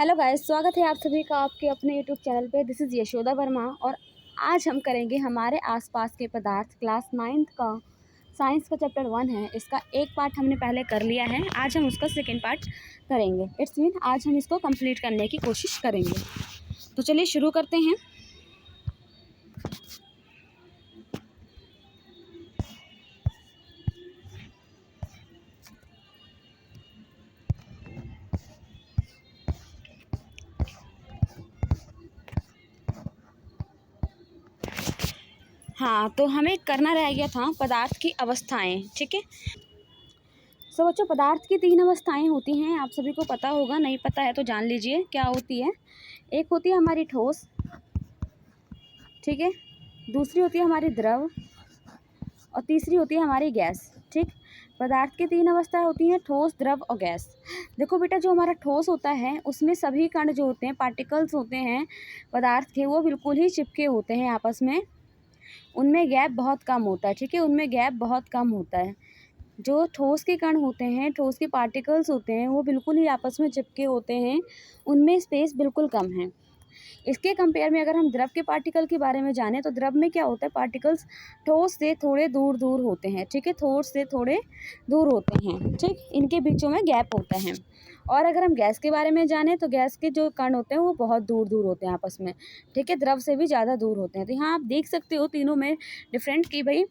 Hello guys, स्वागत है आप सभी का आपके अपने यूट्यूब चैनल पे। दिस इज़ यशोदा वर्मा और आज हम करेंगे हमारे आसपास के पदार्थ क्लास 9th का साइंस का चैप्टर 1 है। इसका एक पार्ट हमने पहले कर लिया है, आज हम उसका सेकंड पार्ट करेंगे। इट्स मीन आज हम इसको कंप्लीट करने की कोशिश करेंगे। तो चलिए शुरू करते हैं। हाँ, तो हमें करना रह गया था पदार्थ की अवस्थाएं। ठीक है, सो बच्चों, पदार्थ की 3 अवस्थाएं होती हैं, आप सभी को पता होगा। नहीं पता है तो जान लीजिए क्या होती है। एक होती है हमारी ठोस, ठीक है, दूसरी होती है हमारी द्रव और तीसरी होती है हमारी गैस। ठीक, पदार्थ की 3 अवस्थाएं होती हैं, ठोस, द्रव और गैस। देखो बेटा, जो हमारा ठोस होता है उसमें सभी कण जो होते हैं, पार्टिकल्स होते हैं पदार्थ के, वो बिल्कुल ही चिपके होते हैं आपस में। उनमें गैप बहुत कम होता है। ठीक है, उनमें गैप बहुत कम होता है। जो ठोस के कण होते हैं, ठोस के पार्टिकल्स होते हैं, वो बिल्कुल ही आपस में चिपके होते हैं, उनमें स्पेस बिल्कुल कम है। इसके कंपेयर में अगर हम द्रव के पार्टिकल के बारे में जानें तो द्रव में क्या होता है, पार्टिकल्स ठोस से थोड़े दूर दूर होते हैं। ठीक है, ठोस से थोड़े दूर होते हैं। ठीक, इनके बीचों में गैप होता है। और अगर हम गैस के बारे में जानें तो गैस के जो कण होते हैं वो बहुत दूर दूर होते हैं आपस में। ठीक है, द्रव से भी ज़्यादा दूर होते हैं। तो यहाँ आप देख सकते हो तीनों में डिफरेंट कि भाई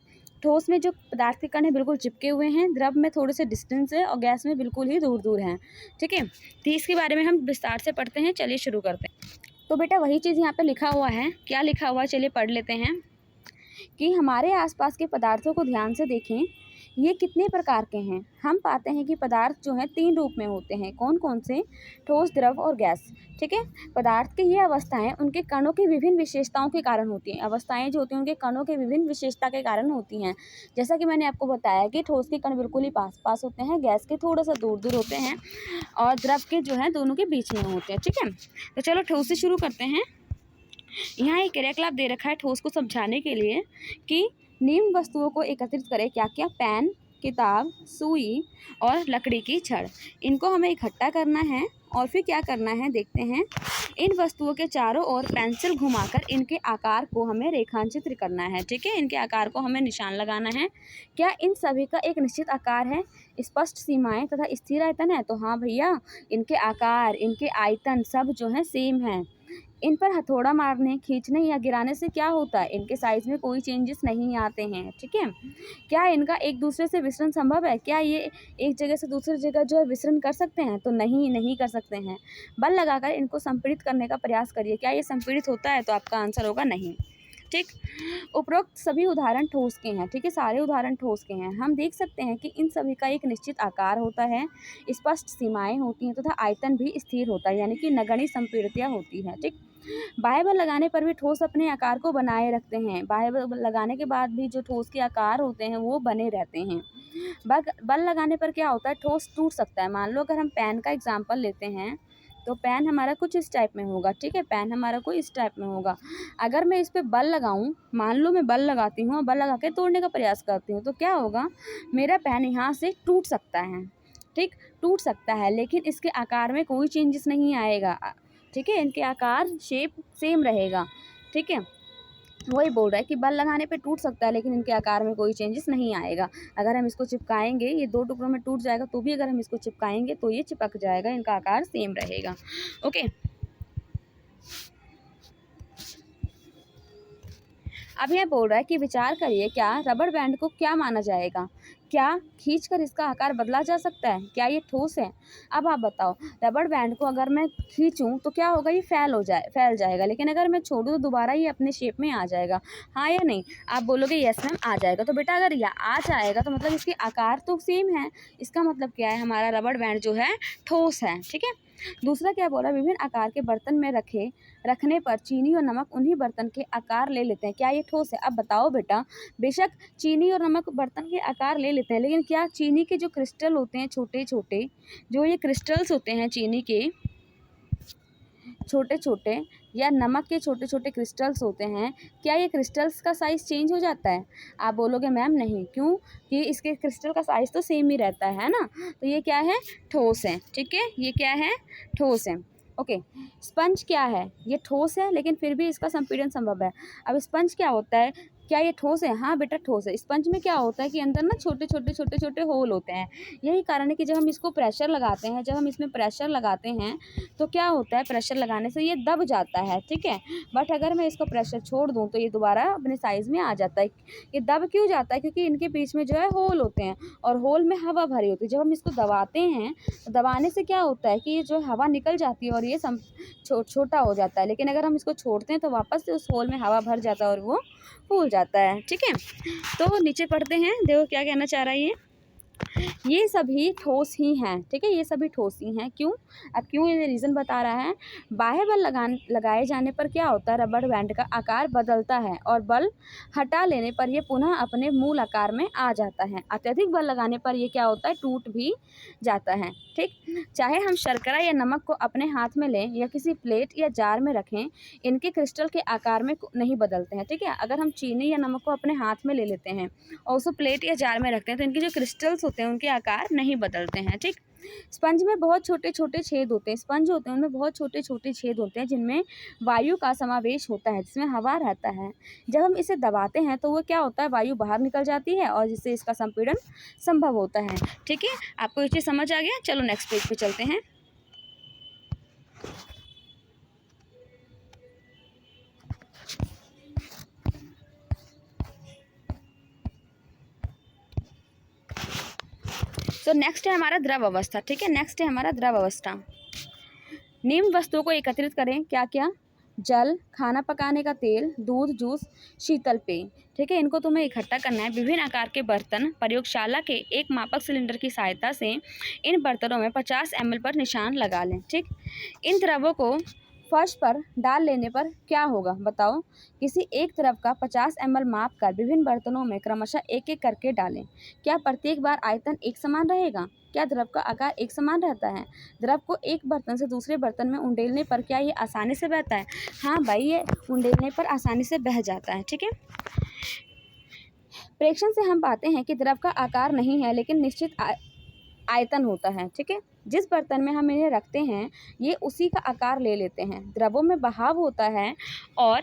ठोस में जो पदार्थ के कण है बिल्कुल चिपके हुए हैं, द्रव में थोड़े से डिस्टेंस है और गैस में बिल्कुल ही दूर दूर हैं। ठीक है, तो इसके बारे में हम विस्तार से पढ़ते हैं। चलिए शुरू करते हैं। तो बेटा वही चीज़ यहाँ पे लिखा हुआ है। क्या लिखा हुआ है, चलिए पढ़ लेते हैं कि हमारे आसपास के पदार्थों को ध्यान से देखें, ये कितने प्रकार के हैं। हम पाते हैं कि पदार्थ जो हैं 3 रूप में होते हैं। कौन कौन से? ठोस, द्रव और गैस। ठीक है, पदार्थ की ये अवस्थाएं उनके कणों की विभिन्न विशेषताओं के कारण होती हैं। अवस्थाएं जो होती हैं उनके कणों के विभिन्न विशेषता के कारण होती हैं। जैसा कि मैंने आपको बताया कि ठोस के कण बिल्कुल ही पास पास होते हैं, गैस के थोड़ा सा दूर दूर होते हैं और द्रव के जो है दोनों के बीच में होते हैं। ठीक है, तो चलो ठोस से शुरू करते हैं। यहाँ एक क्रियाकलाप दे रखा है ठोस को समझाने के लिए कि निम्न वस्तुओं को एकत्रित करें। क्या क्या? पेन, किताब, सुई और लकड़ी की छड़। इनको हमें इकट्ठा करना है और फिर क्या करना है देखते हैं। इन वस्तुओं के चारों ओर पेंसिल घुमाकर इनके आकार को हमें रेखांचित करना है। ठीक है, इनके आकार को हमें निशान लगाना है। क्या इन सभी का एक निश्चित आकार है, स्पष्ट सीमाएं तथा स्थिर आयतन है? तो हाँ भैया, इनके आकार, इनके आयतन सब जो है सेम है। इन पर हथौड़ा मारने, खींचने या गिराने से क्या होता है, इनके साइज में कोई चेंजेस नहीं आते हैं। ठीक है, क्या इनका एक दूसरे से विसरण संभव है? क्या ये एक जगह से दूसरी जगह जो है विसरण कर सकते हैं? तो नहीं, नहीं कर सकते हैं। बल लगाकर इनको संपीड़ित करने का प्रयास करिए। क्या ये संपीड़ित होता है? तो आपका आंसर होगा नहीं। ठीक, उपरोक्त सभी उदाहरण ठोस के हैं। ठीक है, सारे उदाहरण ठोस के हैं। हम देख सकते हैं कि इन सभी का एक निश्चित आकार होता है, स्पष्ट सीमाएं होती हैं तथा आयतन भी स्थिर होता है, यानी कि नगण्य संपीड़ितता होती है। ठीक, बाह्य बल लगाने पर भी ठोस अपने आकार को बनाए रखते हैं। बाह्य बल लगाने के बाद भी जो ठोस के आकार होते हैं वो बने रहते हैं। बल लगाने पर क्या होता है, ठोस टूट सकता है। मान लो अगर हम पेन का एग्जाम्पल लेते हैं तो पेन हमारा कुछ इस टाइप में होगा। ठीक है, पेन हमारा कोई इस टाइप में होगा। अगर मैं इस पर बल लगाऊं, मान लो मैं बल लगाती हूँ और बल लगा के तोड़ने का प्रयास करती हूँ, तो क्या होगा, मेरा पेन यहाँ से टूट सकता है। ठीक, टूट सकता है, लेकिन इसके आकार में कोई चेंजेस नहीं आएगा। ठीक है, इनके आकार शेप सेम रहेगा। ठीक है, वही बोल रहा है कि बल लगाने पे टूट सकता है लेकिन इनके आकार में कोई चेंजेस नहीं आएगा। अगर हम इसको चिपकाएंगे, ये 2 टुकड़ों में टूट जाएगा, तो भी अगर हम इसको चिपकाएंगे तो ये चिपक जाएगा, इनका आकार सेम रहेगा। ओके, अब यह बोल रहा है कि विचार करिए, क्या रबड़ बैंड को क्या माना जाएगा? क्या खींचकर इसका आकार बदला जा सकता है? क्या ये ठोस है? अब आप बताओ, रबड़ बैंड को अगर मैं खींचूं तो क्या होगा, ये फैल जाएगा, लेकिन अगर मैं छोड़ूं तो दोबारा ये अपने शेप में आ जाएगा। हाँ या नहीं? आप बोलोगे यस मैम आ जाएगा। तो बेटा अगर यह आ जाएगा तो मतलब इसके आकार तो सेम है। इसका मतलब क्या है, हमारा रबड़ बैंड जो है ठोस है। ठीक है, दूसरा क्या बोला, विभिन्न आकार के बर्तन में रखने पर चीनी और नमक उन्हीं बर्तन के आकार ले लेते हैं। क्या ये ठोस है? अब बताओ बेटा, बेशक चीनी और नमक बर्तन के आकार ले लेते हैं, लेकिन क्या चीनी के जो क्रिस्टल होते हैं, छोटे छोटे जो ये क्रिस्टल्स होते हैं चीनी के छोटे छोटे, या नमक के छोटे छोटे क्रिस्टल्स होते हैं, क्या ये क्रिस्टल्स का साइज़ चेंज हो जाता है? आप बोलोगे मैम नहीं। क्यों? कि इसके क्रिस्टल का साइज़ तो सेम ही रहता है ना। तो ये क्या है, ठोस है। ठीक है, ये क्या है, ठोस है। ओके। स्पंज क्या है? ये ठोस है लेकिन फिर भी इसका संपीड़न संभव है। अब स्पंज क्या होता है? क्या ये ठोस है? हाँ बेटा ठोस है। स्पंज में क्या होता है कि अंदर ना छोटे छोटे छोटे छोटे होल होते हैं। यही कारण है कि जब हम इसको प्रेशर लगाते हैं, जब हम इसमें प्रेशर लगाते हैं तो क्या होता है, प्रेशर लगाने से ये दब जाता है, ठीक है। बट अगर मैं इसको प्रेशर छोड़ दूँ तो ये दोबारा अपने साइज़ में आ जाता है। ये दब क्यों जाता है? क्योंकि इनके बीच में जो है होल होते हैं और होल में हवा भरी होती है। जब हम इसको दबाते हैं तो दबाने से क्या होता है कि ये जो हवा निकल जाती है और ये छोटा हो जाता है। लेकिन अगर हम इसको छोड़ते हैं तो वापस से उस होल में हवा भर जाता है और वो फूल जाता है, ठीक है। तो नीचे पढ़ते हैं, देखो क्या कहना चाह रहा है ये सभी ठोस ही हैं, ठीक है। ये सभी ठोस ही हैं। क्यों? अब क्यों ये रीज़न बता रहा है। बाह्य बल लगाए जाने पर क्या होता है, रबड़ बैंड का आकार बदलता है और बल हटा लेने पर ये पुनः अपने मूल आकार में आ जाता है। अत्यधिक बल लगाने पर ये क्या होता है, टूट भी जाता है, ठीक। चाहे हम शर्करा या नमक को अपने हाथ में लें या किसी प्लेट या जार में रखें, इनके क्रिस्टल के आकार में नहीं बदलते हैं, ठीक है। अगर हम चीनी या नमक को अपने हाथ में ले लेते हैं और उसको प्लेट या जार में रखते हैं तो इनके जो क्रिस्टल्स होते हैं उनके आकार नहीं बदलते हैं, ठीक। स्पंज में बहुत छोटे छोटे छेद होते हैं। स्पंज होते हैं उनमें बहुत छोटे छोटे छेद होते हैं जिनमें वायु का समावेश होता है, जिसमें हवा रहता है। जब हम इसे दबाते हैं तो वो क्या होता है, वायु बाहर निकल जाती है और जिससे इसका संपीड़न संभव होता है, ठीक है। आपको ये चीज़ समझ आ गया? चलो नेक्स्ट पेज पे चलते हैं। तो नेक्स्ट है हमारा द्रव अवस्था, ठीक है। नेक्स्ट है हमारा द्रव अवस्था। निम्न वस्तुओं को एकत्रित करें। क्या क्या? जल, खाना पकाने का तेल, दूध, जूस, शीतल पेय, ठीक है। इनको तुम्हें इकट्ठा करना है। विभिन्न आकार के बर्तन, प्रयोगशाला के एक मापक सिलेंडर की सहायता से इन बर्तनों में 50 ml पर निशान लगा लें, ठीक। इन द्रवों को फर्श पर डाल लेने पर क्या होगा, बताओ। किसी एक द्रव का 50 ml माप कर विभिन्न बर्तनों में क्रमशः एक एक करके डालें। क्या प्रत्येक बार आयतन एक समान रहेगा? क्या द्रव का आकार एक समान रहता है? द्रव को एक बर्तन से दूसरे बर्तन में उंडेलने पर क्या ये आसानी से बहता है? हाँ भाई, ये उंडेलने पर आसानी से बह जाता है, ठीक है। प्रेक्षण से हम पाते हैं कि द्रव का आकार नहीं है लेकिन निश्चित आयतन होता है, ठीक है। जिस बर्तन में हम इन्हें रखते हैं ये उसी का आकार ले लेते हैं। द्रवों में बहाव होता है और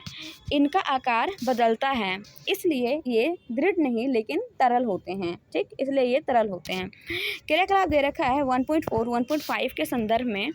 इनका आकार बदलता है, इसलिए ये दृढ़ नहीं लेकिन तरल होते हैं, ठीक। इसलिए ये तरल होते हैं। क्रियाकलाप दे रखा है 1.4 1.5 के संदर्भ में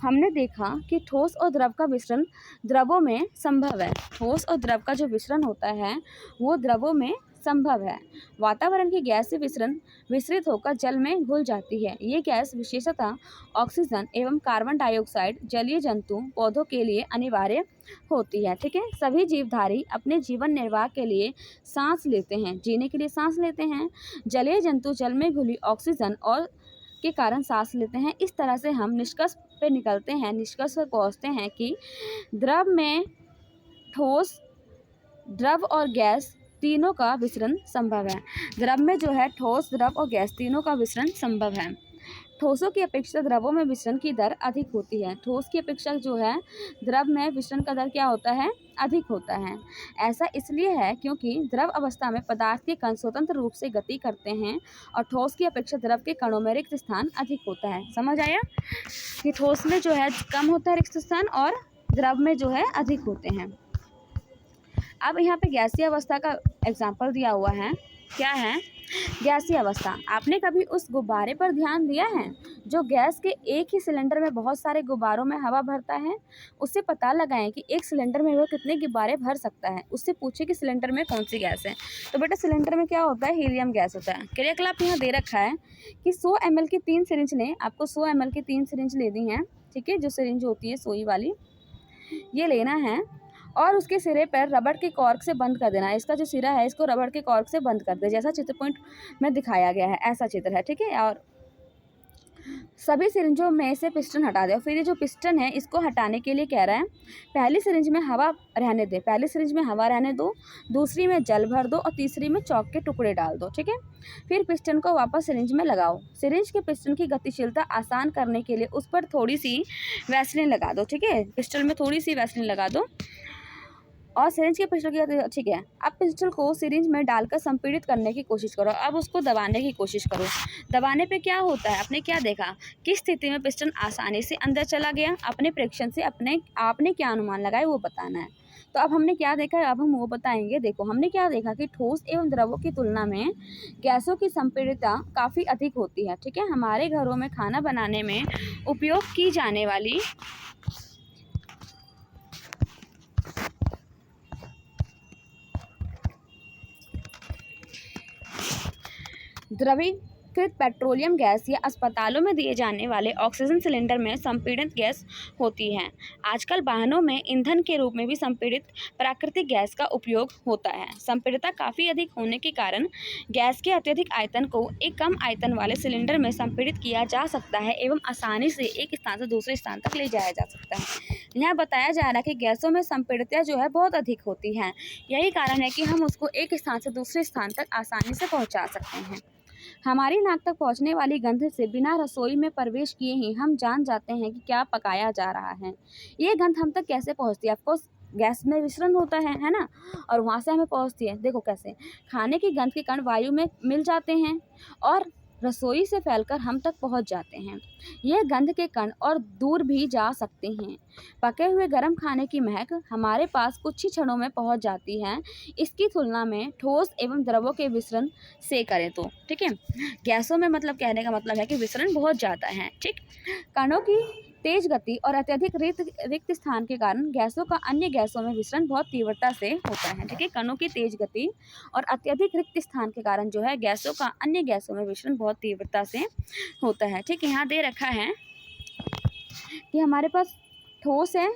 हमने देखा कि ठोस और द्रव का मिश्रण द्रवों में संभव है। ठोस और द्रव का जो मिश्रण होता है वो द्रवों में संभव है। वातावरण की गैस से विसरित होकर जल में घुल जाती है। ये गैस विशेषतः ऑक्सीजन एवं कार्बन डाइऑक्साइड जलीय जंतु पौधों के लिए अनिवार्य होती है, ठीक है। सभी जीवधारी अपने जीवन निर्वाह के लिए सांस लेते हैं, जीने के लिए सांस लेते हैं। जलीय जंतु जल में घुली ऑक्सीजन और के कारण सांस लेते हैं। इस तरह से हम निष्कर्ष पे निकलते हैं, निष्कर्ष पर पहुँचते हैं कि द्रव में ठोस, द्रव और गैस तीनों का विसरण संभव है। द्रव में जो है ठोस, द्रव और गैस तीनों का विसरण संभव है। ठोसों की अपेक्षा द्रवों में विसरण की दर अधिक होती है। ठोस की अपेक्षा जो है द्रव में विसरण का दर क्या होता है, अधिक होता है। ऐसा इसलिए है क्योंकि द्रव अवस्था में पदार्थ के कण स्वतंत्र रूप से गति करते हैं और ठोस की अपेक्षा द्रव के कणों में रिक्त स्थान अधिक होता है। समझ आया कि ठोस में जो है कम होता है रिक्त स्थान और द्रव में जो है अधिक होते हैं। अब यहाँ पे गैसीय अवस्था का एग्जाम्पल दिया हुआ है। क्या है गैसीय अवस्था? आपने कभी उस गुब्बारे पर ध्यान दिया है जो गैस के एक ही सिलेंडर में बहुत सारे गुब्बारों में हवा भरता है? उससे पता लगाएं कि एक सिलेंडर में वो कितने गुब्बारे भर सकता है। उससे पूछे कि सिलेंडर में कौन सी गैस है। तो बेटा सिलेंडर में क्या होता है, हीलियम गैस होता है। क्रियाकलाप यहाँ दे रखा है कि 100 ml की 3 सिरिंज लें। आपको 100 ml की 3 सिरिंज लेनी है, ठीक है। जो सिरिंज होती है सोई वाली, ये लेना है और उसके सिरे पर रबड़ के कॉर्क से बंद कर देना है। इसका जो सिरा है इसको रबड़ के कॉर्क से बंद कर दे, जैसा चित्र पॉइंट में दिखाया गया है, ऐसा चित्र है, ठीक है। और सभी सिरिंजों में से पिस्टन हटा दे। फिर ये जो पिस्टन है इसको हटाने के लिए कह रहा है पहली सिरिंज में हवा रहने दे, पहली सिरिंज में हवा रहने दो, दूसरी में जल भर दो और तीसरी में चॉक के टुकड़े डाल दो, ठीक है। फिर पिस्टन को वापस सिरिंज में लगाओ। सिरिंज के पिस्टन की गतिशीलता आसान करने के लिए उस पर थोड़ी सी वैसलीन लगा दो, ठीक है। पिस्टन में थोड़ी सी वैसलीन लगा दो और सिरिंज के पिस्टल की, ठीक है। अब पिस्टल को सिरिंज में डालकर संपीड़ित करने की कोशिश करो। अब उसको दबाने की कोशिश करो। दबाने पे क्या होता है, आपने क्या देखा, किस स्थिति में पिस्टन आसानी से अंदर चला गया। अपने प्रेक्षण से आपने क्या अनुमान लगाए वो बताना है। तो अब हमने क्या देखा है, अब हम वो बताएंगे। देखो हमने क्या देखा कि ठोस एवं द्रवों की तुलना में गैसों की संपीड़ितता काफ़ी अधिक होती है, ठीक है। हमारे घरों में खाना बनाने में उपयोग की जाने वाली द्रवीकृत पेट्रोलियम गैस या अस्पतालों में दिए जाने वाले ऑक्सीजन सिलेंडर में संपीड़ित गैस होती है। आजकल वाहनों में ईंधन के रूप में भी संपीड़ित प्राकृतिक गैस का उपयोग होता है। संपीड़ितता काफ़ी अधिक होने के कारण गैस के अत्यधिक आयतन को एक कम आयतन वाले सिलेंडर में संपीड़ित किया जा सकता है एवं आसानी से एक स्थान से दूसरे स्थान तक ले जाया जा सकता है। यहाँ बताया जा रहा है कि गैसों में संपीड़ितता जो है बहुत अधिक होती है। यही कारण है कि हम उसको एक स्थान से दूसरे स्थान तक आसानी से पहुँचा सकते हैं। हमारी नाक तक पहुंचने वाली गंध से बिना रसोई में प्रवेश किए ही हम जान जाते हैं कि क्या पकाया जा रहा है। ये गंध हम तक कैसे पहुंचती है, ऑफकोर्स गैस में विसरण होता है ना, और वहाँ से हमें पहुंचती है। देखो कैसे, खाने की गंध के कण वायु में मिल जाते हैं और रसोई से फैलकर हम तक पहुंच जाते हैं। यह गंध के कण और दूर भी जा सकते हैं। पके हुए गर्म खाने की महक हमारे पास कुछ ही क्षणों में पहुंच जाती है, इसकी तुलना में ठोस एवं द्रवों के विसरण से करें तो, ठीक है। गैसों में मतलब कहने का मतलब है कि विसरण बहुत ज़्यादा है, ठीक। कणों की तेज गति और अत्यधिक रिक्त स्थान के कारण गैसों का अन्य गैसों में विसरण बहुत तीव्रता से होता है, ठीक है। कणों की तेज गति और अत्यधिक रिक्त स्थान के कारण जो है गैसों का अन्य गैसों में विसरण बहुत तीव्रता से होता है, ठीक। यहाँ दे रखा है कि हमारे पास ठोस है,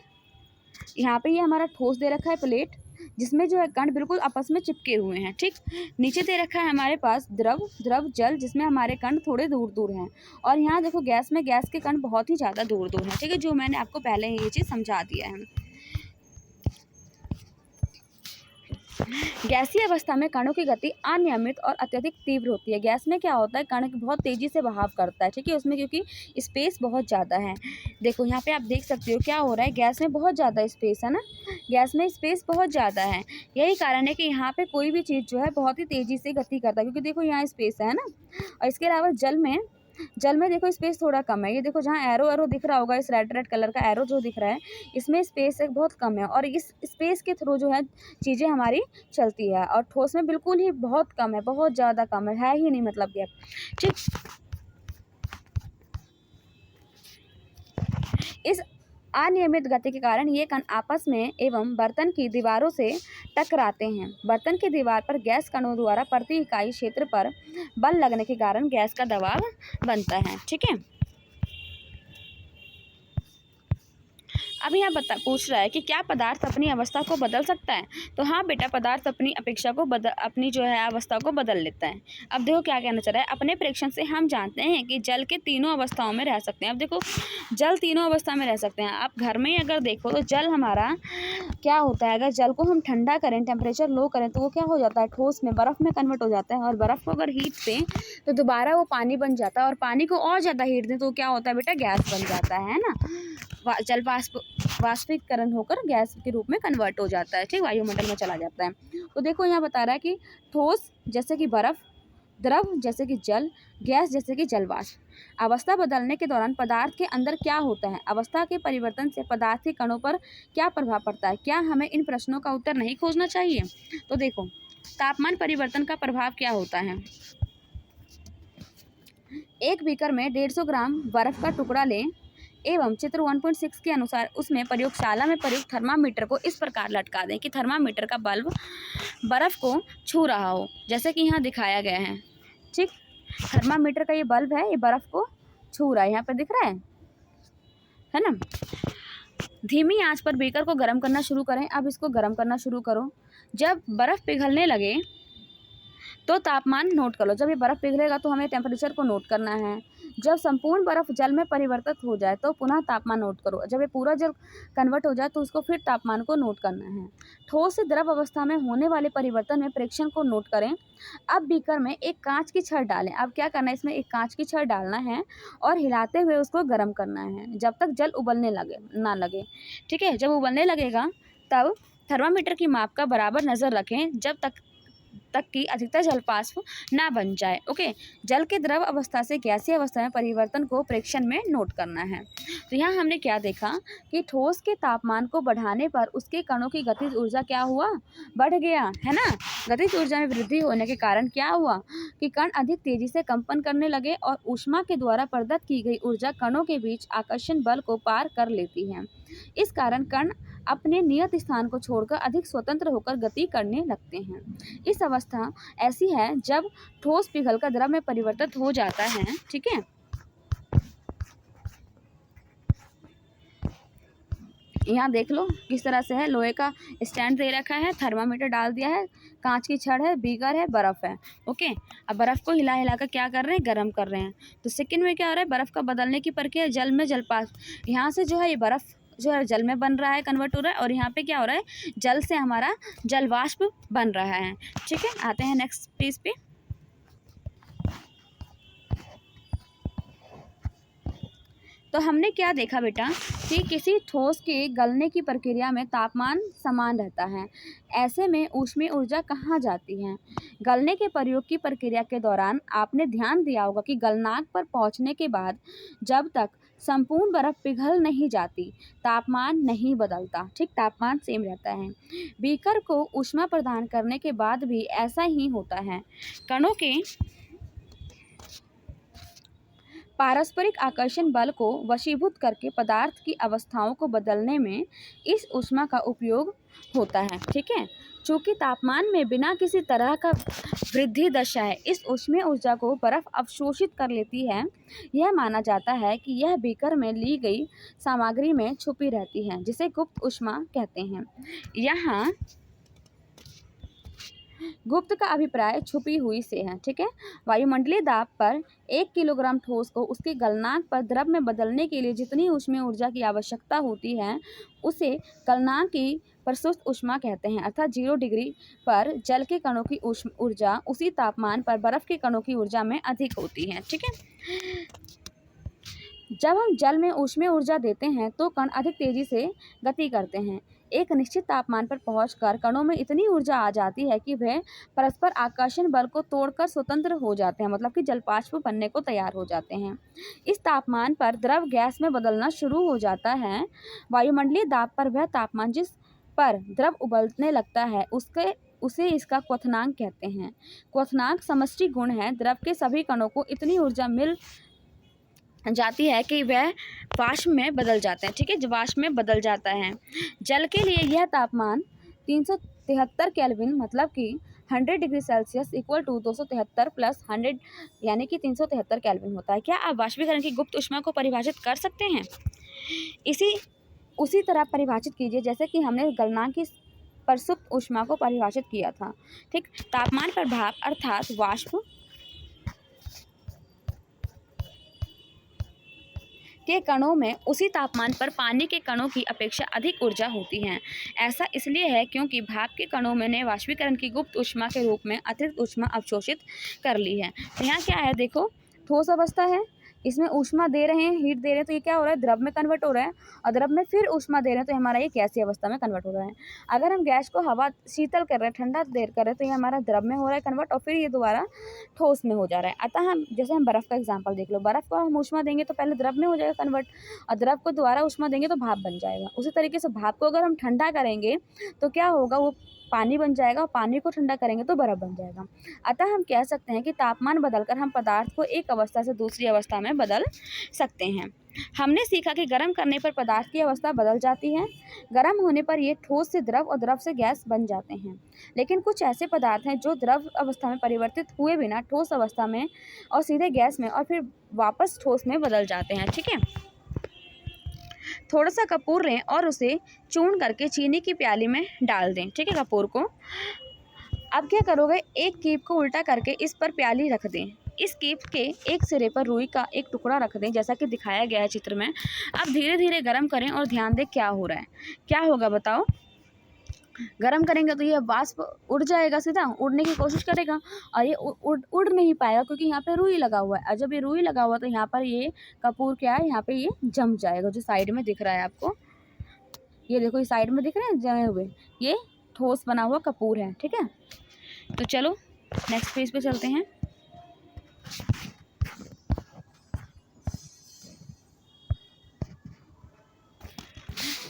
यहाँ पे ये हमारा ठोस दे रखा है प्लेट, जिसमें जो है कण बिल्कुल आपस में चिपके हुए हैं, ठीक। नीचे दे रखा है हमारे पास द्रव जल, जिसमें हमारे कण थोड़े दूर दूर हैं। और यहाँ देखो गैस में गैस के कण बहुत ही ज़्यादा दूर दूर हैं, ठीक है, जो मैंने आपको पहले ही ये चीज़ समझा दिया है। गैसीय अवस्था में कणों की गति अनियमित और अत्यधिक तीव्र होती है। गैस में क्या होता है, कण बहुत तेजी से बहाव करता है, ठीक है, उसमें क्योंकि स्पेस बहुत ज़्यादा है। देखो यहाँ पे आप देख सकते हो क्या हो रहा है, गैस में बहुत ज़्यादा स्पेस है ना, गैस में स्पेस बहुत ज़्यादा है। यही कारण है कि यहाँ पे कोई भी चीज़ जो है बहुत ही तेज़ी से गति करता है, क्योंकि देखो यहाँ स्पेस है ना। और इसके अलावा जल में देखो स्पेस थोड़ा कम है। ये देखो जहाँ एरो दिख रहा होगा, इस रेड कलर का एरो जो दिख रहा है, इसमें स्पेस एक बहुत कम है और इस स्पेस के थ्रू जो है चीज़ें हमारी चलती है। और ठोस में बिल्कुल ही बहुत कम है, बहुत ज़्यादा कम है ही नहीं, मतलब गैप, ठीक। इस अनियमित गति के कारण ये कण आपस में एवं बर्तन की दीवारों से टकराते हैं। बर्तन की दीवार पर गैस कणों द्वारा प्रति इकाई क्षेत्र पर बल लगने के कारण गैस का दबाव बनता है, ठीक है। अब यहाँ पूछ रहा है कि क्या पदार्थ अपनी अवस्था को बदल सकता है। तो हाँ बेटा, पदार्थ अपनी अपेक्षा को अपनी जो है अवस्था को बदल लेता है। अब देखो क्या कहना चाह रहा है, अपने प्रेक्षण से हम जानते हैं कि जल के तीनों अवस्थाओं में रह सकते हैं। अब देखो जल तीनों अवस्था में रह सकते हैं। आप घर में अगर देखो तो जल हमारा क्या होता है, अगर जल को हम ठंडा करें, टेम्परेचर लो करें, तो वो क्या हो जाता है, ठोस में बर्फ़ में कन्वर्ट हो जाता है। और बर्फ़ को अगर हीट दें तो दोबारा वो पानी बन जाता है, और पानी को और ज़्यादा हीट दें तो क्या होता है बेटा, गैस बन जाता है ना। जल वाष्पीकरण होकर गैस के रूप में कन्वर्ट हो जाता है, ठीक, वायुमंडल में चला जाता है। तो देखो यहाँ बता रहा है कि ठोस जैसे कि बर्फ, द्रव जैसे कि जल, गैस जैसे कि जलवाष्प। अवस्था बदलने के दौरान पदार्थ के अंदर क्या होता है, अवस्था के परिवर्तन से पदार्थ के कणों पर क्या प्रभाव पड़ता है, क्या हमें इन प्रश्नों का उत्तर नहीं खोजना चाहिए। तो देखो तापमान परिवर्तन का प्रभाव क्या होता है। एक बीकर में 150 ग्राम बर्फ का टुकड़ा लें एवं चित्र 1.6 के अनुसार उसमें प्रयोगशाला में प्रयुक्त थर्मामीटर को इस प्रकार लटका दें कि थर्मामीटर का बल्ब बर्फ को छू रहा हो, जैसे कि यहाँ दिखाया गया है, ठीक। थर्मामीटर का ये बल्ब है, ये बर्फ को छू रहा है, यहाँ पर दिख रहा है ना। धीमी आंच पर बीकर को गर्म करना शुरू करें। अब इसको गर्म करना शुरू करो। जब बर्फ़ पिघलने लगे तो तापमान नोट कर लो। जब ये बर्फ़ पिघलेगा तो हमें टेम्परेचर को नोट करना है। जब संपूर्ण बर्फ़ जल में परिवर्तित हो जाए तो पुनः तापमान नोट करो। जब ये पूरा जल कन्वर्ट हो जाए तो उसको फिर तापमान को नोट करना है। ठोस से द्रव अवस्था में होने वाले परिवर्तन में प्रेक्षण को नोट करें। अब बीकर में एक कांच की छड़ डालें। अब क्या करना है, इसमें एक कांच की छड़ डालना है और हिलाते हुए उसको गर्म करना है जब तक जल उबलने ना लगे, ठीक है। जब उबलने लगेगा तब थर्मामीटर की माप का बराबर नज़र रखें जब तक कि अधिकतर जल वाष्प ना बन जाए। ओके, जल के द्रव अवस्था से गैसीय अवस्था में परिवर्तन को प्रेक्षण में नोट करना है। तो यहाँ हमने क्या देखा कि ठोस के तापमान को बढ़ाने पर उसके कणों की गतिज ऊर्जा क्या हुआ, बढ़ गया, है ना। गतिज ऊर्जा में वृद्धि होने के कारण क्या हुआ कि कण अधिक तेजी से कंपन करने लगे और ऊष्मा के द्वारा प्रदत्त की गई ऊर्जा कणों के बीच आकर्षण बल को पार कर लेती है। इस कारण कण अपने नियत स्थान को छोड़कर अधिक स्वतंत्र होकर गति करने लगते हैं। इस अवस्था ऐसी है जब ठोस पिघलकर द्रव में परिवर्तित हो जाता है। ठीक है, यहाँ देख लो किस तरह से है, लोहे का स्टैंड दे रखा है, थर्मामीटर डाल दिया है, कांच की छड़ है, बीकर है, बर्फ़ है। ओके, अब बर्फ़ को हिला हिला कर क्या कर रहे हैं, गर्म कर रहे हैं। तो सेकंड में क्या हो रहा है, बर्फ़ का बदलने की प्रक्रिया जल में जलपात, यहाँ से जो है ये बर्फ़ जो है जल में बन रहा है, कन्वर्ट हो रहा है, और यहाँ पे क्या हो रहा है, जल से हमारा जल वाष्प बन रहा है। ठीक है, आते हैं नेक्स्ट पेज पे। तो हमने क्या देखा बेटा कि किसी ठोस के गलने की प्रक्रिया में तापमान समान रहता है, ऐसे में ऊष्मीय ऊर्जा कहाँ जाती है। गलने के प्रयोग की प्रक्रिया के दौरान आपने ध्यान दिया होगा कि गलनांक पर पहुँचने के बाद जब तक संपूर्ण बर्फ पिघल नहीं जाती तापमान नहीं बदलता। ठीक, तापमान सेम रहता है। बीकर को ऊष्मा प्रदान करने के बाद भी ऐसा ही होता है। कणों के पारस्परिक आकर्षण बल को वशीभूत करके पदार्थ की अवस्थाओं को बदलने में इस ऊष्मा का उपयोग होता है। ठीक है, चूँकि तापमान में बिना किसी तरह का वृद्धि दशा है, इस ऊष्मीय ऊर्जा को बर्फ अवशोषित कर लेती है। यह माना जाता है कि यह बीकर में ली गई सामग्री में छुपी रहती है, जिसे गुप्त ऊष्मा कहते हैं। यहाँ गुप्त का अभिप्राय छुपी हुई से है। ठीक है, वायुमंडलीय दाब पर 1 किलोग्राम ठोस को उसके गलनांक पर द्रव में बदलने के लिए जितनी ऊष्मीय ऊर्जा की आवश्यकता होती है उसे गलनांक की प्रस्तुत ऊष्मा कहते हैं। अर्थात 0 डिग्री पर जल के कणों की ऊर्जा उसी तापमान पर बर्फ के कणों की ऊर्जा में अधिक होती है। ठीक है, जब हम जल में ऊष्मीय ऊर्जा देते हैं तो कण अधिक तेजी से गति करते हैं। एक निश्चित तापमान पर पहुंचकर कणों में इतनी ऊर्जा आ जाती है कि वह परस्पर आकर्षण बल को तोड़कर स्वतंत्र हो जाते हैं, मतलब कि जलवाष्प बनने को तैयार हो जाते हैं। इस तापमान पर द्रव गैस में बदलना शुरू हो जाता है। वायुमंडलीय दाब पर वह तापमान जिस पर द्रव उबलने लगता है उसे इसका क्वथनांक कहते हैं। क्वथनांक समष्टि गुण है। द्रव के सभी कणों को इतनी ऊर्जा मिल जाती है कि वह वाष्प में बदल जाते हैं। ठीक है, वाष्प में बदल जाता है। जल के लिए यह तापमान 373 केल्विन, मतलब कि 100 degree Celsius equal to 273 plus 100 यानी कि 373 केल्विन होता है। क्या आप वाष्पीकरण की गुप्त ऊष्मा को परिभाषित कर सकते हैं? उसी तरह परिभाषित कीजिए जैसे कि हमने गलनांक की प्रसुप्त ऊष्मा को परिभाषित किया था। ठीक, तापमान पर भाप अर्थात वाष्प के कणों में उसी तापमान पर पानी के कणों की अपेक्षा अधिक ऊर्जा होती है। ऐसा इसलिए है क्योंकि भाप के कणों ने वाष्पीकरण की गुप्त ऊष्मा के रूप में अतिरिक्त ऊष्मा अवशोषित कर ली है। तो यहाँ क्या है, देखो ठोस अवस्था है, इसमें ऊष्मा दे रहे हैं, हीट दे रहे हैं, तो ये क्या हो रहा है, द्रव में कन्वर्ट हो रहा है, और द्रव में फिर ऊष्मा दे रहे हैं तो हमारा ये गैसीय अवस्था में कन्वर्ट हो रहा है। अगर हम गैस को हवा शीतल कर रहे हैं, ठंडा देर कर रहे हैं, तो ये हमारा द्रव में हो रहा है कन्वर्ट, और फिर ये दोबारा ठोस में हो जा रहा है। अतः हम जैसे हम बर्फ़ का एग्जाम्पल देख लो, बर्फ़ को हम ऊष्मा देंगे तो पहले द्रव में हो जाएगा कन्वर्ट, और द्रव को दोबारा ऊष्मा देंगे तो भाप बन जाएगा। उसी तरीके से भाप को अगर हम ठंडा करेंगे तो क्या होगा, वो पानी बन जाएगा, और पानी को ठंडा करेंगे तो बर्फ़ बन जाएगा। अतः हम कह सकते हैं कि तापमान बदलकर हम पदार्थ को एक अवस्था से दूसरी अवस्था में बदल सकते हैं। हमने सीखा कि गर्म करने पर पदार्थ की अवस्था बदल जाती है। गर्म होने पर ये ठोस से द्रव और द्रव से गैस बन जाते हैं। लेकिन कुछ ऐसे पदार्थ हैं जो द्रव अवस्था में परिवर्तित हुए बिना ठोस अवस्था में और सीधे गैस में और फिर वापस ठोस में बदल जाते हैं। ठीक है, थोड़ा सा कपूर लें और उसे चूर्ण करके चीनी की प्याली में डाल दें। ठीक है, कपूर को। अब क्या करोगे, एक कीप को उल्टा करके इस पर प्याली रख दें। इस कीप के एक सिरे पर रुई का एक टुकड़ा रख दें, जैसा कि दिखाया गया है चित्र में। अब धीरे धीरे गर्म करें और ध्यान दें क्या हो रहा है। क्या होगा बताओ, गर्म करेंगे तो ये वाष्प उड़ जाएगा, सीधा उड़ने की कोशिश करेगा, और ये उड़ नहीं पाएगा क्योंकि यहाँ पे रुई लगा हुआ है। और जब ये रुई लगा हुआ तो यहाँ पर ये कपूर क्या है, यहाँ पे ये जम जाएगा, जो साइड में दिख रहा है आपको, ये देखो ये साइड में दिख रहे हैं जमे हुए, ये ठोस बना हुआ कपूर है। ठीक है, तो चलो नेक्स्ट पेज पे चलते हैं।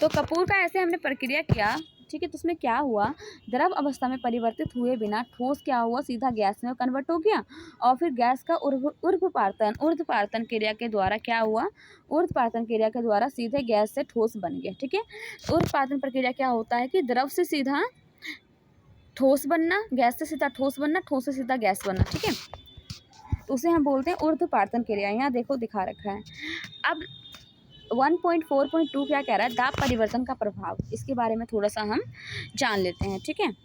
तो कपूर का ऐसे हमने प्रक्रिया किया, ठीक है, तो उसमें क्या हुआ, द्रव अवस्था में परिवर्तित हुए बिना ठोस क्या हुआ, सीधा गैस में कन्वर्ट हो गया और फिर गैस का ऊर्ध्वपातन क्रिया के द्वारा क्या हुआ, ऊर्ध्वपातन क्रिया के द्वारा सीधे गैस से ठोस बन गया। ठीक है, ऊर्ध्वपातन प्रक्रिया क्या होता है कि द्रव से सीधा ठोस बनना, गैस से सीधा ठोस बनना, ठोस से सीधा गैस बनना। ठीक है, तो उसे हम बोलते हैं ऊर्ध्वपातन क्रिया। यहाँ देखो दिखा रखा है। अब 1.4.2 क्या कह रहा है, दाब परिवर्तन का प्रभाव, इसके बारे में थोड़ा सा हम जान लेते हैं। ठीक है,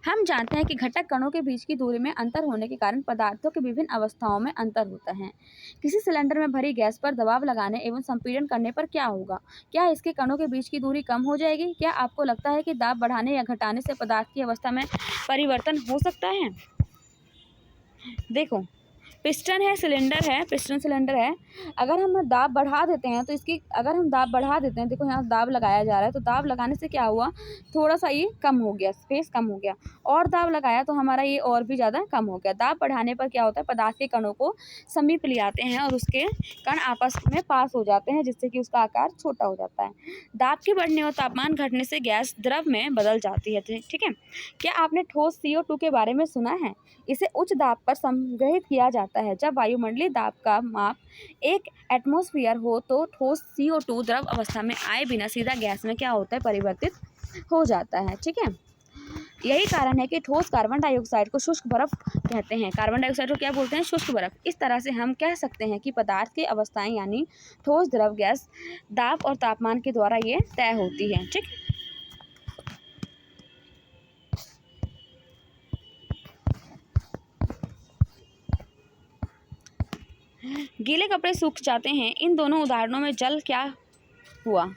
हम जानते हैं कि घटक कणों के बीच की दूरी में अंतर होने के कारण पदार्थों के विभिन्न अवस्थाओं में अंतर होता है। किसी सिलेंडर में भरी गैस पर दबाव लगाने एवं संपीड़न करने पर क्या होगा, क्या इसके कणों के बीच की दूरी कम हो जाएगी? क्या आपको लगता है कि दाब बढ़ाने या घटाने से पदार्थ की अवस्था में परिवर्तन हो सकता है? देखो पिस्टन है, सिलेंडर है, पिस्टन सिलेंडर है, अगर हम दाब बढ़ा देते हैं तो इसकी, अगर हम दाब बढ़ा देते हैं, देखो यहाँ दाब लगाया जा रहा है, तो दाब लगाने से क्या हुआ, थोड़ा सा ये कम हो गया, स्पेस कम हो गया, और दाब लगाया तो हमारा ये और भी ज़्यादा कम हो गया। दाब बढ़ाने पर क्या होता है, पदार्थ के कणों को समीप ले आते हैं और उसके कण आपस में पास हो जाते हैं, जिससे कि उसका आकार छोटा हो जाता है। दाब के बढ़ने और तापमान घटने से गैस द्रव में बदल जाती है। ठीक है, क्या आपने ठोस CO2 के बारे में सुना है? इसे उच्च दाब पर संग्रहित किया जाता है। जब वायुमंडलीय दाब का माप 1 एटमॉस्फेयर हो तो ठोस CO2 द्रव अवस्था में आए बिना सीधा गैस में क्या होता है, परिवर्तित हो जाता है। ठीक है, यही कारण है कि ठोस कार्बन डाइऑक्साइड को शुष्क बर्फ कहते हैं। कार्बन डाइऑक्साइड को क्या बोलते हैं, शुष्क बर्फ। इस तरह से हम कह सकते हैं कि पदार्थ की अवस्थाएं यानी ठोस, द्रव, गैस दाब और तापमान के द्वारा ये तय होती है। ठीक, गीले कपड़े सूख जाते हैं, इन दोनों उदाहरणों में जल क्या हुआ?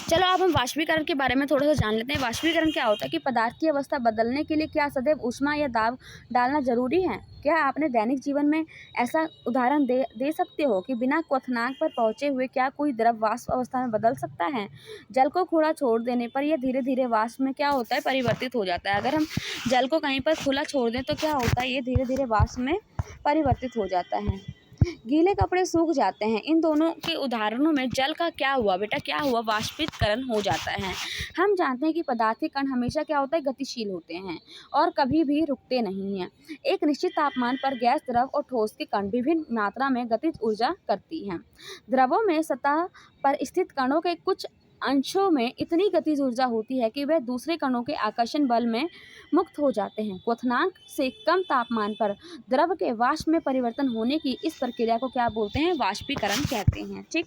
चलो अब हम वाष्पीकरण के बारे में थोड़ा सा जान लेते हैं। वाष्पीकरण क्या होता है कि पदार्थ की अवस्था बदलने के लिए क्या सदैव ऊष्मा या दाब डालना जरूरी है? क्या आपने दैनिक जीवन में ऐसा उदाहरण दे सकते हो कि बिना क्वथनांक पर पहुंचे हुए क्या कोई द्रव वाष्प अवस्था में बदल सकता है? जल को खुला छोड़ देने पर यह धीरे धीरे वाष्प में क्या होता है, परिवर्तित हो जाता है। अगर हम जल को कहीं पर खुला छोड़ दें तो क्या होता है, ये धीरे धीरे वाष्प में परिवर्तित हो जाता है। गीले कपड़े सूख जाते हैं, इन दोनों के उदाहरणों में जल का क्या हुआ बेटा, क्या हुआ, वाष्पीकरण हो जाता है। हम जानते हैं कि पदार्थ के कण हमेशा क्या होता है, गतिशील होते हैं और कभी भी रुकते नहीं हैं। एक निश्चित तापमान पर गैस, द्रव और ठोस के कण विभिन्न मात्रा में गतिज ऊर्जा करती हैं। द्रवों में सतह पर स्थित कणों के कुछ अंशों में इतनी गतिज ऊर्जा होती है कि वह दूसरे कणों के आकर्षण बल में मुक्त हो जाते हैं। क्वथनांक से कम तापमान पर द्रव के वाष्प में परिवर्तन होने की इस प्रक्रिया को क्या बोलते हैं, वाष्पीकरण कहते हैं। ठीक,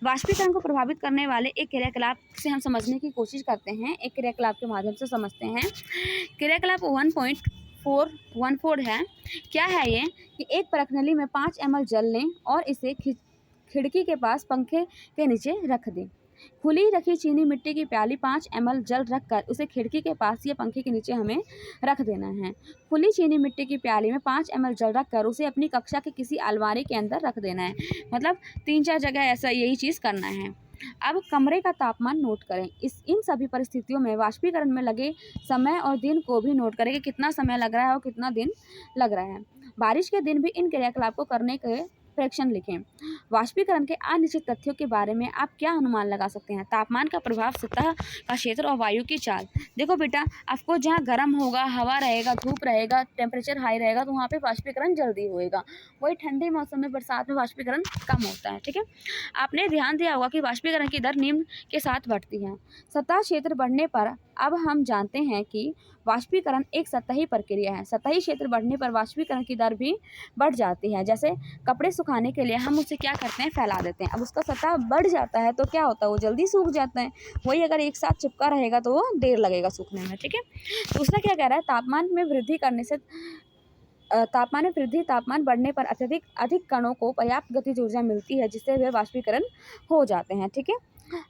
वाष्पीकरण को प्रभावित करने वाले एक क्रियाकलाप से हम समझने की कोशिश करते हैं, एक क्रियाकलाप के माध्यम से समझते हैं। क्रियाकलाप 1.414 है। क्या है ये कि एक परखनली में 5 ml जल लें और इसे खिड़की के पास पंखे के नीचे रख दें। खुली रखी चीनी मिट्टी की प्याली 5 ml जल रखकर उसे खिड़की के पास या पंखे के नीचे हमें रख देना है। खुली चीनी मिट्टी की प्याली में 5 ml जल रखकर उसे अपनी कक्षा के किसी अलमारी के अंदर रख देना है। मतलब 3-4 जगह ऐसा यही चीज़ करना है। अब कमरे का तापमान नोट करें। इन सभी परिस्थितियों में वाष्पीकरण में लगे समय और दिन को भी नोट करें कि कितना समय लग रहा है और कितना दिन लग रहा है। बारिश के दिन भी इन क्रियाकलाप को करने के प्रेक्षण लिखें। वाष्पीकरण के अनिश्चित तथ्यों के बारे में आप क्या अनुमान लगा सकते हैं? तापमान का प्रभाव, सतह का क्षेत्र और वायु की चाल। देखो बेटा, आपको जहाँ गर्म होगा, हवा रहेगा, धूप रहेगा, टेम्परेचर हाई रहेगा तो वहाँ पे वाष्पीकरण जल्दी होएगा। वही ठंडे मौसम में, बरसात में वाष्पीकरण कम होता है। ठीक है, आपने ध्यान दिया होगा कि वाष्पीकरण की दर निम्न के साथ बढ़ती है। सतह क्षेत्र बढ़ने पर अब हम जानते हैं कि वाष्पीकरण एक सतही प्रक्रिया है। सतही क्षेत्र बढ़ने पर वाष्पीकरण की दर भी बढ़ जाती है। जैसे कपड़े सुखाने के लिए हम उसे क्या करते हैं, फैला देते हैं। अब उसका सतह बढ़ जाता है तो क्या होता है, वो जल्दी सूख जाता है। वही अगर एक साथ चिपका रहेगा तो वो देर लगेगा सूखने में। ठीक है, दूसरा क्या कह रहा है, तापमान में वृद्धि करने से तापमान बढ़ने पर अधिक कणों को पर्याप्त गतिज ऊर्जा मिलती है जिससे वे वाष्पीकरण हो जाते हैं। ठीक है,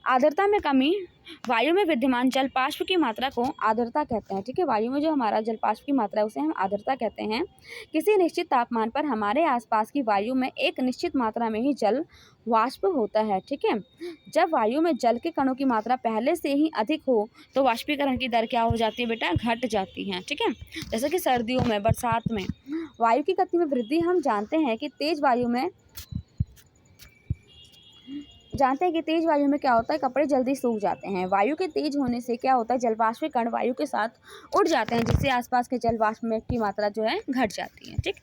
आर्द्रता में कमी, वायु में विद्यमान जल पाष्प की मात्रा को आर्द्रता कहते हैं। ठीक है, वायु में जो हमारा जल पाष्प की मात्रा है उसे हम आर्द्रता कहते हैं। किसी निश्चित तापमान पर हमारे आसपास की वायु में एक निश्चित मात्रा में ही जल वाष्प होता है। ठीक है, जब वायु में जल के कणों की मात्रा पहले से ही अधिक हो तो वाष्पीकरण की दर क्या हो जाती है बेटा, घट जाती है। ठीक है, जैसे कि सर्दियों में, बरसात में वायु की गति में वृद्धि, हम जानते हैं कि तेज वायु में क्या होता है, कपड़े जल्दी सूख जाते हैं। वायु के तेज होने से क्या होता है, जलवाष्प के कण वायु के साथ उड़ जाते हैं, जिससे आसपास के जलवाष्प में की मात्रा जो है घट जाती है। ठीक,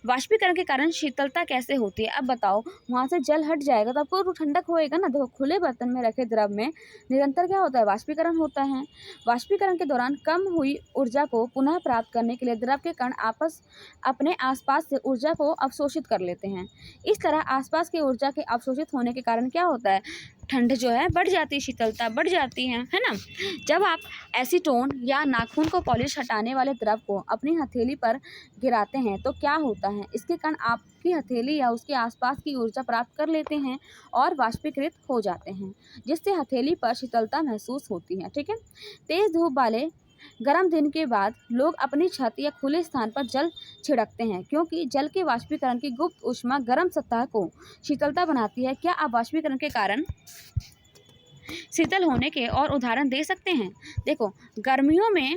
वाष्पीकरण के कारण शीतलता कैसे होती है, अब बताओ। वहाँ से जल हट जाएगा तो आपको तो ठंडक होएगा ना। देखो, खुले बर्तन में रखे द्रव में निरंतर क्या होता है, वाष्पीकरण होता है। वाष्पीकरण के दौरान कम हुई ऊर्जा को पुनः प्राप्त करने के लिए द्रव के कण अपने आसपास से ऊर्जा को अवशोषित कर लेते हैं। इस तरह आसपास की ऊर्जा के अवशोषित होने के कारण क्या होता है, ठंड जो है बढ़ जाती है, शीतलता बढ़ जाती है ना। जब आप एसीटोन या नाखून को पॉलिश हटाने वाले द्रव को अपनी हथेली पर गिराते हैं तो क्या होता है, इसके कण आपकी हथेली या उसके आसपास की ऊर्जा प्राप्त कर लेते हैं और वाष्पीकृत हो जाते हैं, जिससे हथेली पर शीतलता महसूस होती है। ठीक है, तेज धूप वाले गर्म दिन के बाद लोग अपनी छत या खुले स्थान पर जल छिड़कते हैं, क्योंकि जल के वाष्पीकरण की गुप्त ऊष्मा गर्म सतह को शीतलता बनाती है। क्या आप वाष्पीकरण के कारण शीतल होने के और उदाहरण दे सकते हैं? देखो, गर्मियों में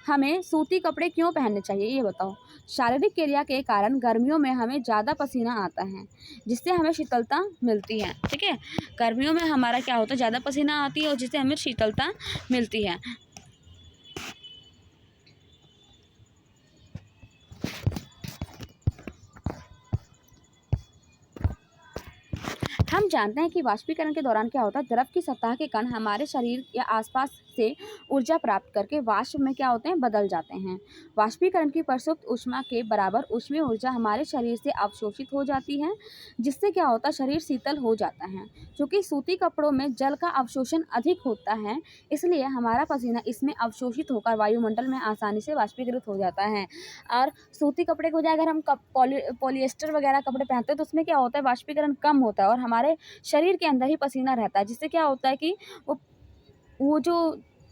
हमें सूती कपड़े क्यों पहनने चाहिए, ये बताओ। शारीरिक क्रिया के कारण गर्मियों में हमें ज़्यादा पसीना आता है, जिससे हमें शीतलता मिलती है। ठीक है, गर्मियों में हमारा क्या होता है, ज़्यादा पसीना आती है और जिससे हमें शीतलता मिलती है। हम जानते हैं कि वाष्पीकरण के दौरान क्या होता है, द्रव की सतह के कण हमारे शरीर या आसपास से ऊर्जा प्राप्त करके वाष्प में क्या होते हैं, बदल जाते हैं। वाष्पीकरण की प्रसुप्त ऊष्मा के बराबर ऊष्मीय ऊर्जा हमारे शरीर से अवशोषित हो जाती है, जिससे क्या होता है, शरीर शीतल हो जाता है। क्योंकि सूती कपड़ों में जल का अवशोषण अधिक होता है, इसलिए हमारा पसीना इसमें अवशोषित होकर वायुमंडल में आसानी से वाष्पीकृत हो जाता है। और सूती कपड़े को अगर हम पॉलिएस्टर वगैरह कपड़े पहनते हैं तो उसमें क्या होता है, वाष्पीकरण कम होता है और हमारे शरीर के अंदर ही पसीना रहता है, जिससे क्या होता है कि वो जो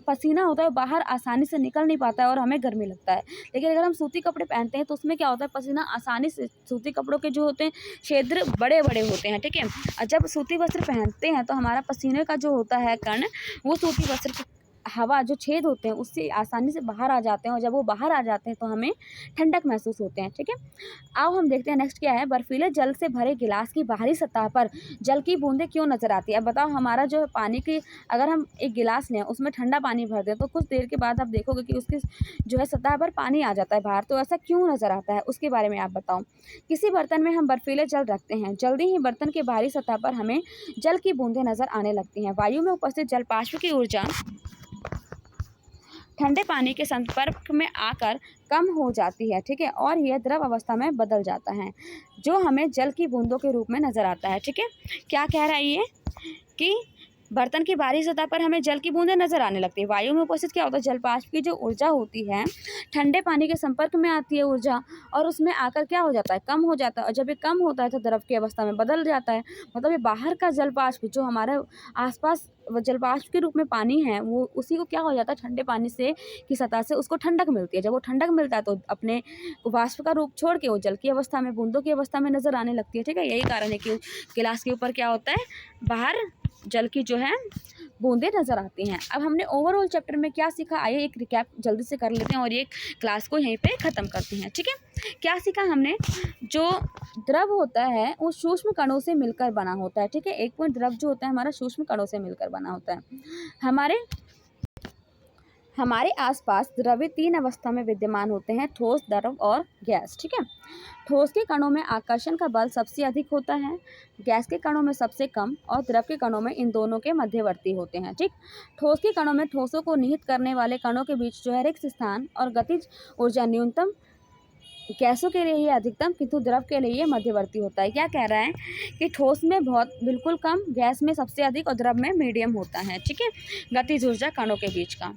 पसीना होता है वो बाहर आसानी से निकल नहीं पाता है और हमें गर्मी लगता है। लेकिन अगर हम सूती कपड़े पहनते हैं तो उसमें क्या होता है, पसीना आसानी से, सूती कपड़ों के जो होते हैं छिद्र बड़े बड़े होते हैं। ठीक है, और जब सूती वस्त्र पहनते हैं तो हमारा पसीने का जो होता है कण, वो सूती वस्त्र की हवा जो छेद होते हैं उससे आसानी से बाहर आ जाते हैं और जब वो बाहर आ जाते हैं तो हमें ठंडक महसूस होते हैं। ठीक है, अब हम देखते हैं नेक्स्ट क्या है, बर्फीले जल से भरे गिलास की बाहरी सतह पर जल की बूंदें क्यों नजर आती है। अब बताओ, हमारा जो पानी की, अगर हम एक गिलास लें उसमें ठंडा पानी भर दें तो कुछ देर के बाद आप देखोगे कि उसकी जो है सतह पर पानी आ जाता है बाहर, तो ऐसा क्यों नजर आता है, उसके बारे में आप बताओ। किसी बर्तन में हम बर्फीले जल रखते हैं, जल्दी ही बर्तन की बाहरी सतह पर हमें जल की बूंदें नजर आने लगती हैं। वायु में उपस्थित जलपाष्प की ऊर्जा ठंडे पानी के संपर्क में आकर कम हो जाती है। ठीक है, और यह द्रव अवस्था में बदल जाता है, जो हमें जल की बूंदों के रूप में नजर आता है। ठीक है, क्या कह रहा है ये कि बर्तन की बाहरी सतह पर हमें जल की बूंदें नजर आने लगती है। वायु में उपस्थित क्या होता है, जलवाष्प की जो ऊर्जा होती है ठंडे पानी के संपर्क में आती है ऊर्जा, और उसमें आकर क्या हो जाता है, कम हो जाता है, और जब ये कम होता है तो द्रव की अवस्था में बदल जाता है। मतलब ये बाहर का जलवाष्प जो हमारे आसपास जलवाष्प के रूप में पानी है, वो उसी को क्या हो जाता है, ठंडे पानी से की सतह से उसको ठंडक मिलती है। जब वो ठंडक मिलता है तो अपने वाष्प का रूप छोड़ के वो जल की अवस्था में, बूंदों की अवस्था में नजर आने लगती है। ठीक है, यही कारण है कि गिलास के ऊपर क्या होता है, बाहर जल की जो है बूंदें नजर आती हैं। अब हमने ओवरऑल चैप्टर में क्या सीखा, आइए एक रिकैप जल्दी से कर लेते हैं और ये क्लास को यहीं पे ख़त्म करते हैं। ठीक है, क्या सीखा हमने, जो द्रव होता है वो सूक्ष्म कणों से मिलकर बना होता है। ठीक है, एक पॉइंट, द्रव जो होता है हमारा सूक्ष्म कणों से मिलकर बना होता है। हमारे आसपास द्रव्य तीन अवस्था में विद्यमान होते हैं, ठोस, द्रव और गैस। ठीक है, ठोस के कणों में आकर्षण का बल सबसे अधिक होता है, गैस के कणों में सबसे कम और द्रव के कणों में इन दोनों के मध्यवर्ती होते हैं। ठीक, ठोस के कणों में ठोसों को निहित करने वाले कणों के बीच जो है रिक्त स्थान और गतिज ऊर्जा न्यूनतम, गैसों के लिए ये अधिकतम, किंतु द्रव के लिए ये मध्यवर्ती होता है। क्या कह रहा है कि ठोस में बहुत बिल्कुल कम, गैस में सबसे अधिक और द्रव में मीडियम होता है। ठीक है, गतिज ऊर्जा कणों के बीच का।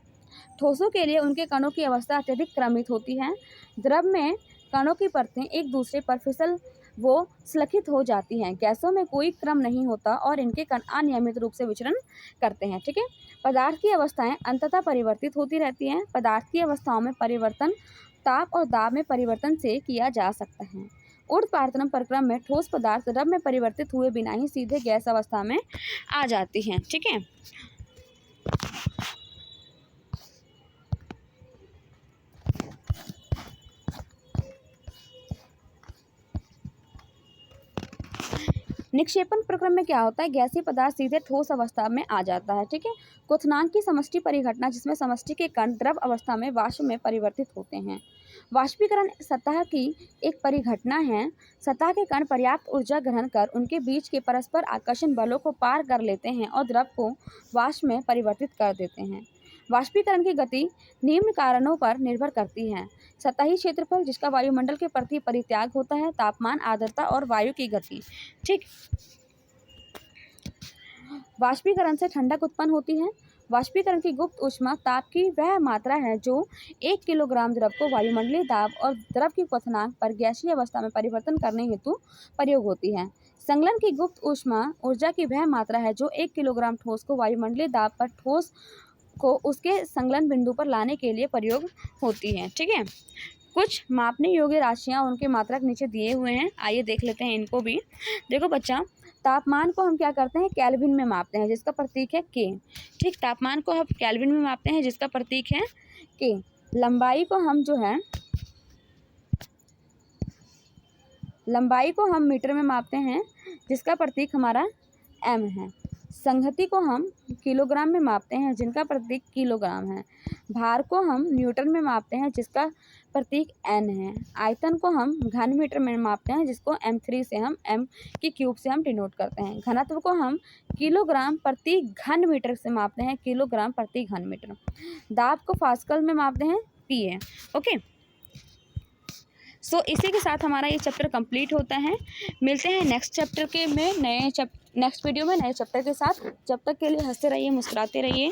ठोसों के लिए उनके कणों की अवस्था अत्यधिक क्रमित होती है। द्रव में कणों की परतें एक दूसरे पर फिसल वो स्खलित हो जाती हैं। गैसों में कोई क्रम नहीं होता और इनके कण अनियमित रूप से विचरण करते हैं। ठीक है, पदार्थ की अवस्थाएं अंततः परिवर्तित होती रहती हैं। पदार्थ की अवस्थाओं में परिवर्तन ताप और दाब में परिवर्तन से किया जा सकता है। ऊर्ध्वपातन प्रक्रम में ठोस पदार्थ द्रव में परिवर्तित हुए बिना ही सीधे गैस अवस्था में आ जाती हैं। ठीक है, निक्षेपण प्रक्रम में क्या होता है, गैसीय पदार्थ सीधे ठोस अवस्था में आ जाता है। ठीक है, क्वथनांक की समष्टि परिघटना, जिसमें समष्टि के कण द्रव अवस्था में वाष्प में परिवर्तित होते हैं। वाष्पीकरण सतह की एक परिघटना है। सतह के कण पर्याप्त ऊर्जा ग्रहण कर उनके बीच के परस्पर आकर्षण बलों को पार कर लेते हैं और द्रव को वाष्प में परिवर्तित कर देते हैं। वाष्पीकरण की गति निम्न कारणों पर निर्भर करती है: सतही क्षेत्रफल, जिसका वायुमंडल के प्रति परित्याग होता है, तापमान, आर्द्रता और वायु की गति। ठीक, वाष्पीकरण से ठंडक उत्पन्न होती है। वाष्पीकरण की गुप्त ऊष्मा ताप की वह मात्रा है जो 1 किलोग्राम द्रव को वायुमंडलीय दाब और द्रव की क्वथनांक पर गैसीय अवस्था में परिवर्तन करने हेतु प्रयोग होती है। संकलन की गुप्त ऊष्मा ऊर्जा की वह मात्रा है जो 1 किलोग्राम ठोस को वायुमंडलीय दाब पर ठोस को उसके संकलन बिंदु पर लाने के लिए प्रयोग होती है। ठीक है, कुछ मापने योग्य राशियाँ, उनके मात्रक नीचे दिए हुए हैं, आइए देख लेते हैं इनको भी। देखो बच्चा, तापमान को हम क्या करते हैं, केल्विन में मापते हैं, जिसका प्रतीक है के। ठीक, तापमान को हम केल्विन में मापते हैं, जिसका प्रतीक है के। लंबाई को हम जो है, लंबाई को हम मीटर में मापते हैं, जिसका प्रतीक हमारा एम है। संहति को हम किलोग्राम में मापते हैं, जिनका प्रतीक किलोग्राम है। भार को हम न्यूटन में मापते हैं, जिसका प्रतीक एन है। आयतन को हम घन मीटर में मापते हैं, जिसको m3 से हम m की क्यूब से हम डिनोट करते हैं। घनत्व को हम किलोग्राम प्रति घन मीटर से मापते हैं, किलोग्राम प्रति घन मीटर। दाब को पास्कल में मापते हैं, PA। ओके, सो इसी के साथ हमारा ये चैप्टर कंप्लीट होता है। मिलते हैं नेक्स्ट चैप्टर के में नेक्स्ट वीडियो में नए चैप्टर के साथ। जब तक के लिए हंसते रहिए, मुस्कुराते रहिए।